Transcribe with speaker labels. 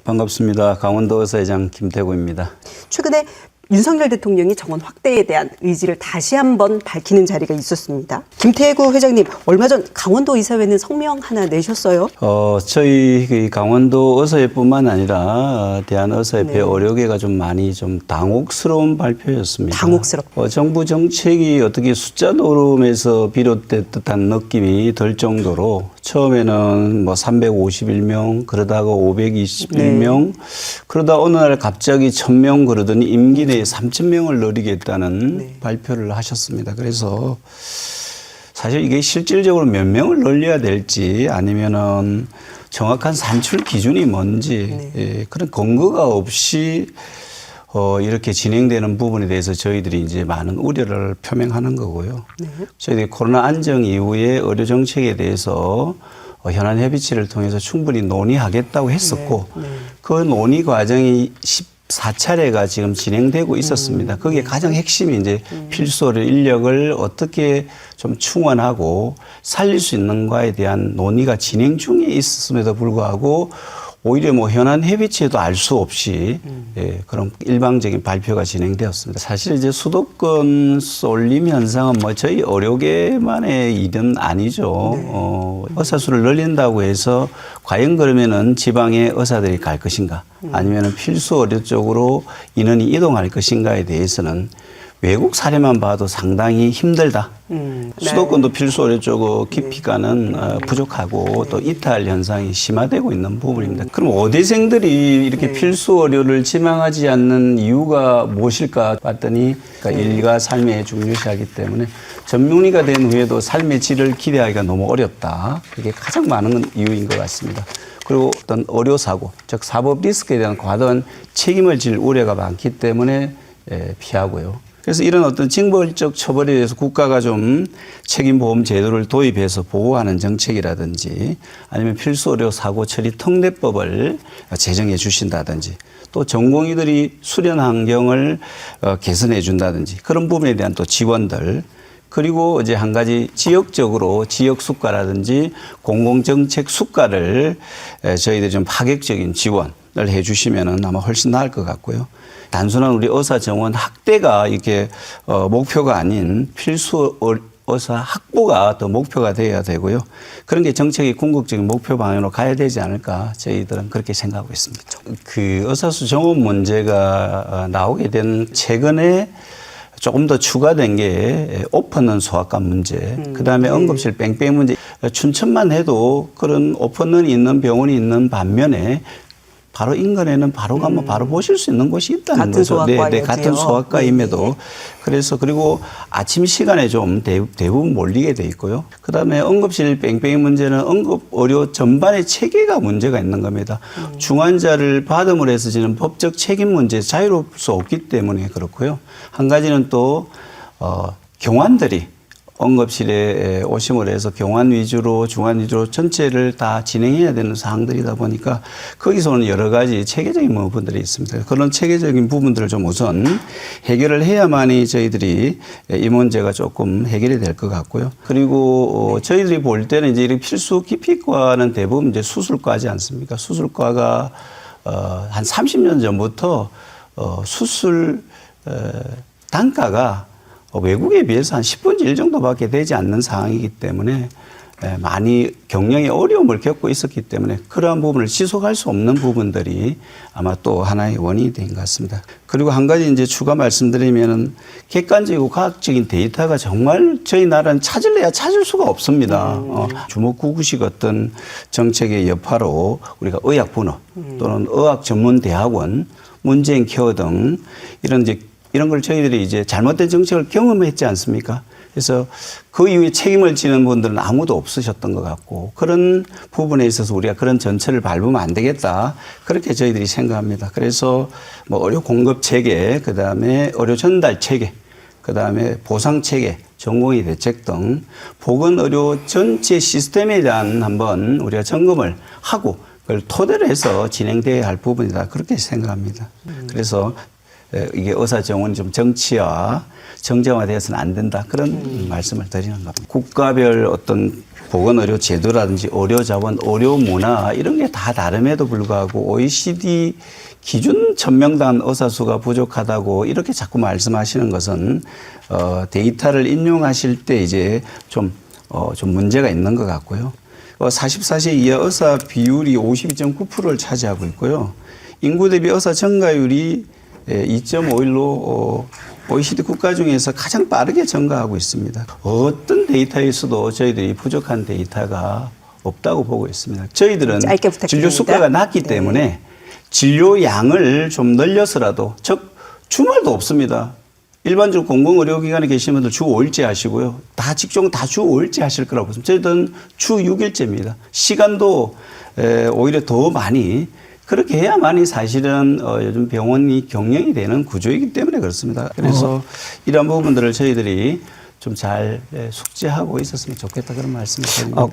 Speaker 1: 반갑습니다. 강원도 의사회장 김태구입니다.
Speaker 2: 최근에 윤석열 대통령이 정원 확대에 대한 의지를 다시 한번 밝히는 자리가 있었습니다. 김태구 회장님, 얼마 전 강원도 의사회는 성명 하나 내셨어요.
Speaker 1: 저희 강원도 의사회뿐만 아니라 대한의사협회 의료계가 좀 많이 좀 당혹스러운 발표였습니다.
Speaker 2: 당혹스럽다.
Speaker 1: 정부 정책이 어떻게 숫자 노름에서 비롯된 듯한 느낌이 들 정도로 처음에는 뭐 351명 그러다가 521명 그러다 어느 날 갑자기 1000명 그러더니 임기 내에 3000명을 늘리겠다는 발표를 하셨습니다. 그래서 사실 이게 실질적으로 몇 명을 늘려야 될지 아니면은 정확한 산출 기준이 뭔지 그런 근거가 없이 이렇게 진행되는 부분에 대해서 저희들이 이제 많은 우려를 표명하는 거고요. 저희들이 코로나 안정 이후에 의료 정책에 대해서 현안 협의체를 통해서 충분히 논의하겠다고 했었고 그 논의 과정이 14차례가 지금 진행되고 있었습니다. 거기에 가장 핵심이 이제 필수 의료 인력을 어떻게 좀 충원하고 살릴 수 있는가에 대한 논의가 진행 중에 있었음에도 불구하고 오히려 뭐 현안 협의체도 알 수 없이 그런 일방적인 발표가 진행되었습니다. 사실 이제 수도권 쏠림 현상은 뭐 저희 의료계만의 일은 아니죠. 의사 수를 늘린다고 해서 과연 그러면은 지방의 의사들이 갈 것인가 아니면은 필수 의료 쪽으로 인원이 이동할 것인가에 대해서는 외국 사례만 봐도 상당히 힘들다. 수도권도 필수 의료 쪽 깊이가는 부족하고 또 이탈 현상이 심화되고 있는 부분입니다. 그럼 어대생들이 이렇게 필수 의료를 지망하지 않는 이유가 무엇일까 봤더니 그러니까 일과 삶에 중요시하기 때문에 전문의가 된 후에도 삶의 질을 기대하기가 너무 어렵다. 그게 가장 많은 이유인 것 같습니다. 그리고 어떤 의료사고, 즉 사법 리스크에 대한 과도한 책임을 질 우려가 많기 때문에 피하고요. 그래서 이런 어떤 징벌적 처벌에 대해서 국가가 좀 책임보험 제도를 도입해서 보호하는 정책이라든지 아니면 필수 의료 사고 처리 특례법을 제정해 주신다든지 또 전공의들이 수련 환경을 개선해 준다든지 그런 부분에 대한 또 지원들 그리고 이제 한 가지 지역적으로 지역 수가라든지 공공정책 수가를 저희들이 좀 파격적인 지원을 해 주시면은 아마 훨씬 나을 것 같고요. 단순한 우리 의사 정원 확대가 이게 목표가 아닌 필수 의사 확보가 더 목표가 되어야 되고요. 그런 게 정책의 궁극적인 목표 방향으로 가야 되지 않을까 저희들은 그렇게 생각하고 있습니다. 그 의사수 정원 문제가 나오게 된 최근에 조금 더 추가된 게 오픈런 소아과 문제, 그다음에 응급실 뺑뺑이 문제. 춘천만 해도 그런 오픈런이 있는 병원이 있는 반면에 바로 인근에는 바로 가면 바로 보실 수 있는 곳이 있다는
Speaker 2: 같은
Speaker 1: 거죠.
Speaker 2: 소아과이지요.
Speaker 1: 같은 소아과임에도. 그래서 그리고 아침 시간에 좀 대부분 몰리게 돼 있고요. 그다음에 응급실 뺑뺑이 문제는 응급 의료 전반의 체계가 문제가 있는 겁니다. 중환자를 받음으로 해서 지는 법적 책임 문제 자유로울 수 없기 때문에 그렇고요. 한 가지는 또 경환들이 응급실에 오심을 해서 경환 위주로 중환 위주로 전체를 다 진행해야 되는 사항들이다 보니까 거기서는 여러 가지 체계적인 부분들이 있습니다. 그런 체계적인 부분들을 좀 우선 해결을 해야만이 저희들이 이 문제가 조금 해결이 될 것 같고요. 그리고 저희들이 볼 때는 이제 이렇게 필수 기피과는 대부분 이제 수술과지 않습니까? 수술과가 한 30년 전부터 수술 단가가 외국에 비해서 한 10분의 1 정도밖에 되지 않는 상황이기 때문에 많이 경영에 어려움을 겪고 있었기 때문에 그러한 부분을 지속할 수 없는 부분들이 아마 또 하나의 원인이 된 것 같습니다. 그리고 한 가지 이제 추가 말씀드리면은 객관적이고 과학적인 데이터가 정말 저희 나라는 찾을래야 찾을 수가 없습니다. 주목구구식 어떤 정책의 여파로 우리가 의학분업 또는 의학전문대학원, 문재인 케어 등 이런 걸 저희들이 이제 잘못된 정책을 경험했지 않습니까? 그래서 그 이후에 책임을 지는 분들은 아무도 없으셨던 것 같고 그런 부분에 있어서 우리가 그런 전철을 밟으면 안 되겠다. 그렇게 저희들이 생각합니다. 그래서 뭐 의료 공급 체계, 그다음에 의료 전달 체계, 그다음에 보상 체계, 전공의 대책 등 보건의료 전체 시스템에 대한 한번 우리가 점검을 하고 그걸 토대로 해서 진행돼야 할 부분이다. 그렇게 생각합니다. 그래서 이게 의사 정원이 좀 정치화, 정쟁화되어서는 안 된다. 그런 말씀을 드리는 겁니다. 국가별 어떤 보건의료 제도라든지 의료자원, 의료문화 이런 게 다 다름에도 불구하고 OECD 기준 천명당 의사 수가 부족하다고 이렇게 자꾸 말씀하시는 것은 데이터를 인용하실 때 이제 좀 문제가 있는 것 같고요. 44세 이하 의사 비율이 52.9%를 차지하고 있고요. 인구 대비 의사 증가율이 2.51로 OECD 국가 중에서 가장 빠르게 증가하고 있습니다. 어떤 데이터에서도 저희들이 부족한 데이터가 없다고 보고 있습니다. 저희들은
Speaker 2: 짧게 부탁드립니다.
Speaker 1: 진료 수가가 낮기 때문에 진료 양을 좀 늘려서라도, 즉 주말도 없습니다. 일반적으로 공공의료기관에 계신 분들 주 5일째 하시고요. 다 직종 다 주 5일째 하실 거라고 보습니다. 저희들은 주 6일째입니다. 시간도 오히려 더 많이 그렇게 해야만이 사실은 요즘 병원이 경영이 되는 구조이기 때문에 그렇습니다. 그래서 이런 부분들을 저희들이 좀 잘 숙지하고 있었으면 좋겠다 그런 말씀을 드립니다.